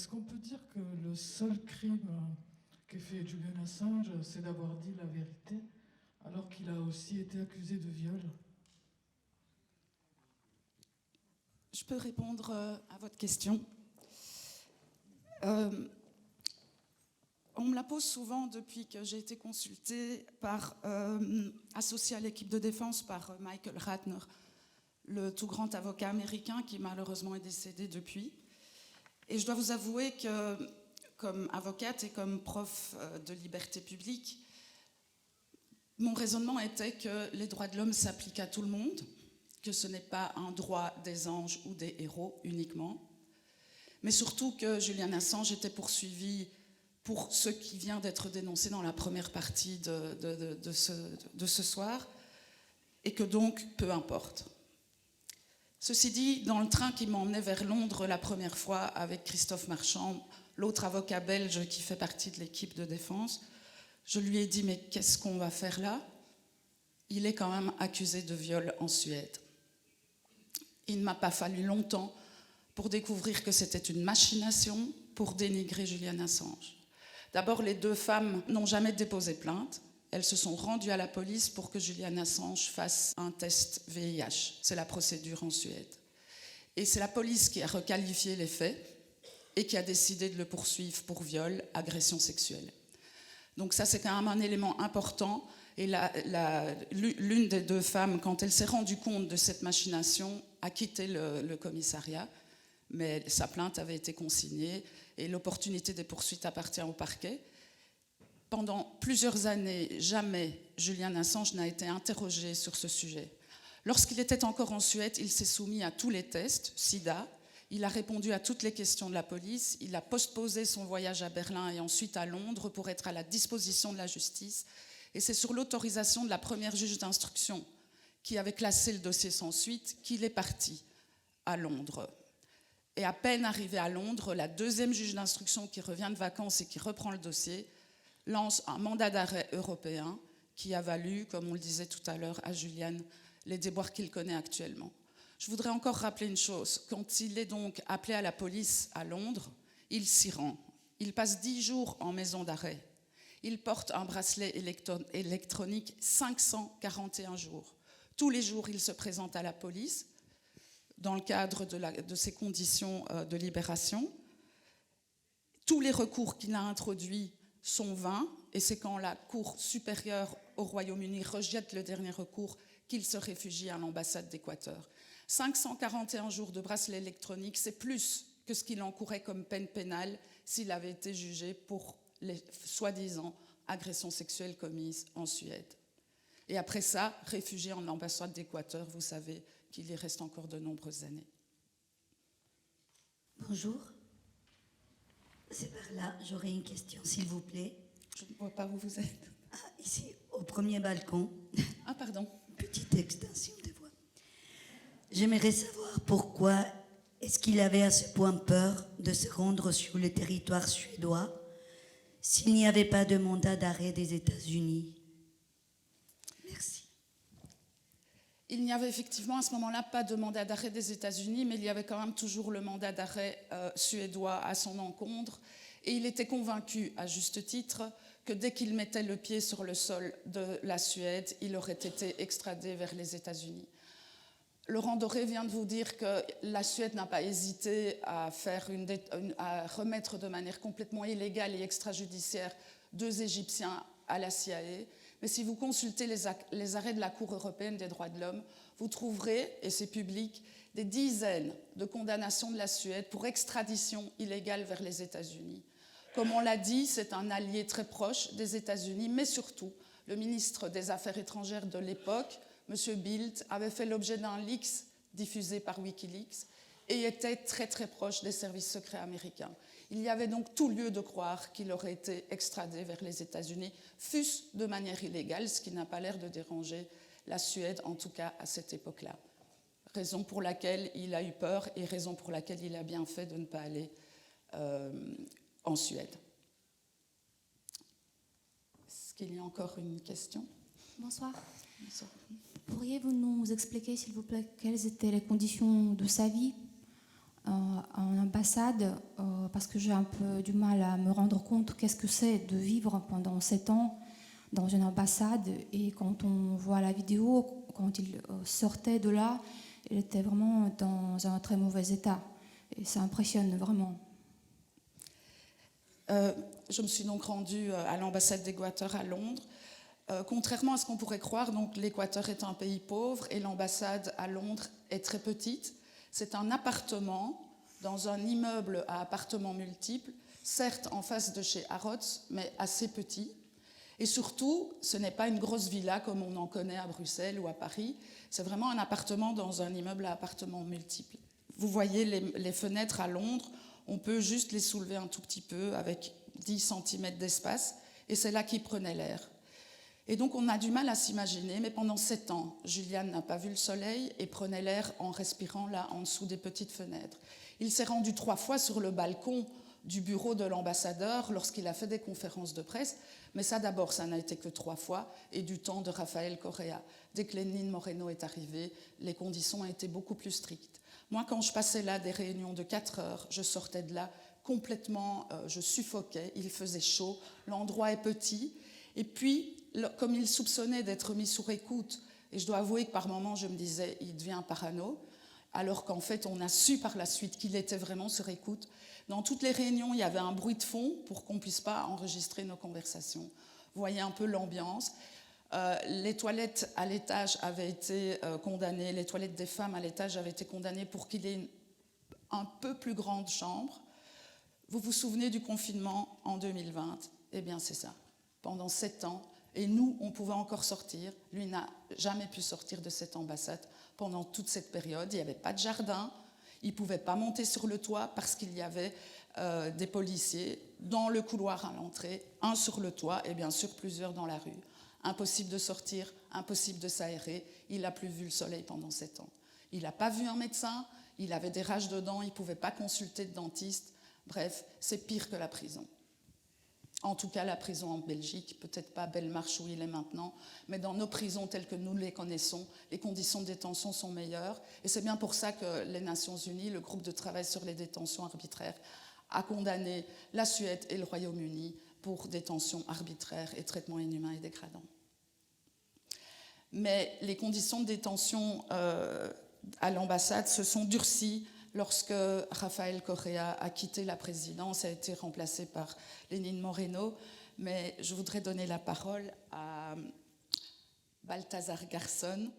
Est-ce qu'on peut dire que le seul crime qu'a fait Julian Assange, c'est d'avoir dit la vérité, alors qu'il a aussi été accusé de viol? Je peux répondre à votre question. On me la pose souvent depuis que j'ai été consultée associée à l'équipe de défense par Michael Ratner, le tout grand avocat américain qui malheureusement est décédé depuis. Et je dois vous avouer que, comme avocate et comme prof de liberté publique, mon raisonnement était que les droits de l'homme s'appliquent à tout le monde, que ce n'est pas un droit des anges ou des héros uniquement, mais surtout que Julian Assange était poursuivi pour ce qui vient d'être dénoncé dans la première partie de ce soir, et que donc, peu importe. Ceci dit, dans le train qui m'emmenait vers Londres la première fois avec Christophe Marchand, l'autre avocat belge qui fait partie de l'équipe de défense, je lui ai dit « Mais qu'est-ce qu'on va faire là ?» Il est quand même accusé de viol en Suède. Il ne m'a pas fallu longtemps pour découvrir que c'était une machination pour dénigrer Julian Assange. D'abord, les deux femmes n'ont jamais déposé plainte. Elles se sont rendues à la police pour que Julian Assange fasse un test VIH. C'est la procédure en Suède. Et c'est la police qui a requalifié les faits et qui a décidé de le poursuivre pour viol, agression sexuelle. Donc ça, c'est quand même un élément important. Et l'une des deux femmes, quand elle s'est rendue compte de cette machination, a quitté le commissariat, mais sa plainte avait été consignée et l'opportunité des poursuites appartient au parquet. Pendant plusieurs années, jamais Julian Assange n'a été interrogé sur ce sujet. Lorsqu'il était encore en Suède, il s'est soumis à tous les tests, SIDA, il a répondu à toutes les questions de la police, il a postposé son voyage à Berlin et ensuite à Londres pour être à la disposition de la justice. Et c'est sur l'autorisation de la première juge d'instruction qui avait classé le dossier sans suite qu'il est parti à Londres. Et à peine arrivé à Londres, la deuxième juge d'instruction qui revient de vacances et qui reprend le dossier lance un mandat d'arrêt européen qui a valu, comme on le disait tout à l'heure à Julian, les déboires qu'il connaît actuellement. Je voudrais encore rappeler une chose. Quand il est donc appelé à la police à Londres, il s'y rend. Il passe 10 jours en maison d'arrêt. Il porte un bracelet électronique 541 jours. Tous les jours, il se présente à la police dans le cadre de ses conditions de libération. Tous les recours qu'il a introduits sont vains, et c'est quand la Cour supérieure au Royaume-Uni rejette le dernier recours qu'il se réfugie à l'ambassade d'Équateur. 541 jours de bracelet électronique, c'est plus que ce qu'il encourait comme peine pénale s'il avait été jugé pour les soi-disant agressions sexuelles commises en Suède. Et après ça, réfugié en ambassade d'Équateur, vous savez qu'il y reste encore de nombreuses années. Bonjour. C'est par là, j'aurais une question, s'il vous plaît. Je ne vois pas où vous êtes. Ah, ici, au premier balcon. Ah, pardon. Petite extension de voix. J'aimerais savoir pourquoi est-ce qu'il avait à ce point peur de se rendre sur le territoire suédois s'il n'y avait pas de mandat d'arrêt des États-Unis. Merci. Il n'y avait effectivement à ce moment-là pas de mandat d'arrêt des États-Unis, mais il y avait quand même toujours le mandat d'arrêt suédois à son encontre. Et il était convaincu, à juste titre, que dès qu'il mettait le pied sur le sol de la Suède, il aurait été extradé vers les États-Unis. Laurent Doré vient de vous dire que la Suède n'a pas hésité à remettre de manière complètement illégale et extrajudiciaire 2 Égyptiens à la CIA. Mais si vous consultez les arrêts de la Cour européenne des droits de l'homme, vous trouverez, et c'est public, des dizaines de condamnations de la Suède pour extradition illégale vers les États-Unis. Comme on l'a dit, c'est un allié très proche des États-Unis, mais surtout, le ministre des Affaires étrangères de l'époque, M. Bildt, avait fait l'objet d'un leak diffusé par Wikileaks et était très très proche des services secrets américains. Il y avait donc tout lieu de croire qu'il aurait été extradé vers les États-Unis, fût-ce de manière illégale, ce qui n'a pas l'air de déranger la Suède, en tout cas à cette époque-là. Raison pour laquelle il a eu peur et raison pour laquelle il a bien fait de ne pas aller en Suède. Est-ce qu'il y a encore une question ? Bonsoir. Bonsoir. Pourriez-vous nous expliquer, s'il vous plaît, quelles étaient les conditions de sa vie en ambassade parce que j'ai un peu du mal à me rendre compte qu'est-ce que c'est de vivre pendant 7 ans dans une ambassade. Et quand on voit la vidéo, quand il sortait de là, il était vraiment dans un très mauvais état. Et ça impressionne vraiment. Je me suis donc rendue à l'ambassade d'Équateur à Londres. Contrairement à ce qu'on pourrait croire, donc l'Équateur est un pays pauvre et l'ambassade à Londres est très petite. C'est un appartement dans un immeuble à appartements multiples, certes en face de chez Harrods, mais assez petit. Et surtout, ce n'est pas une grosse villa comme on en connaît à Bruxelles ou à Paris. C'est vraiment un appartement dans un immeuble à appartements multiples. Vous voyez les fenêtres à Londres, on peut juste les soulever un tout petit peu avec 10 cm d'espace, et c'est là qu'ils prenaient l'air. Et donc on a du mal à s'imaginer, mais pendant 7 ans, Julian n'a pas vu le soleil et prenait l'air en respirant là en dessous des petites fenêtres. Il s'est rendu 3 fois sur le balcon du bureau de l'ambassadeur lorsqu'il a fait des conférences de presse, mais ça d'abord, ça n'a été que 3 fois, et du temps de Rafael Correa. Dès que Lénine Moreno est arrivé, les conditions ont été beaucoup plus strictes. Moi, quand je passais là des réunions de 4 heures, je sortais de là complètement, je suffoquais, il faisait chaud, l'endroit est petit, et puis, comme il soupçonnait d'être mis sur écoute, et je dois avouer que par moments je me disais, il devient parano, alors qu'en fait on a su par la suite qu'il était vraiment sur écoute. Dans toutes les réunions, il y avait un bruit de fond pour qu'on ne puisse pas enregistrer nos conversations. Vous voyez un peu l'ambiance. Les toilettes à l'étage avaient été condamnées, les toilettes des femmes à l'étage avaient été condamnées pour qu'il ait une un peu plus grande chambre. Vous vous souvenez du confinement en 2020 ? Eh bien c'est ça, pendant 7 ans. Et nous, on pouvait encore sortir. Lui n'a jamais pu sortir de cette ambassade pendant toute cette période. Il n'y avait pas de jardin. Il ne pouvait pas monter sur le toit parce qu'il y avait des policiers dans le couloir à l'entrée, un sur le toit et bien sûr plusieurs dans la rue. Impossible de sortir, impossible de s'aérer. Il n'a plus vu le soleil pendant 7 ans. Il n'a pas vu un médecin, il avait des rages de dents, il ne pouvait pas consulter de dentiste. Bref, c'est pire que la prison. En tout cas, la prison en Belgique, peut-être pas Belmarsh où il est maintenant, mais dans nos prisons telles que nous les connaissons, les conditions de détention sont meilleures. Et c'est bien pour ça que les Nations Unies, le groupe de travail sur les détentions arbitraires, a condamné la Suède et le Royaume-Uni pour détention arbitraire et traitement inhumain et dégradant. Mais les conditions de détention à l'ambassade se sont durcies lorsque Rafael Correa a quitté la présidence, a été remplacé par Lénine Moreno. Mais je voudrais donner la parole à Balthazar Garzón,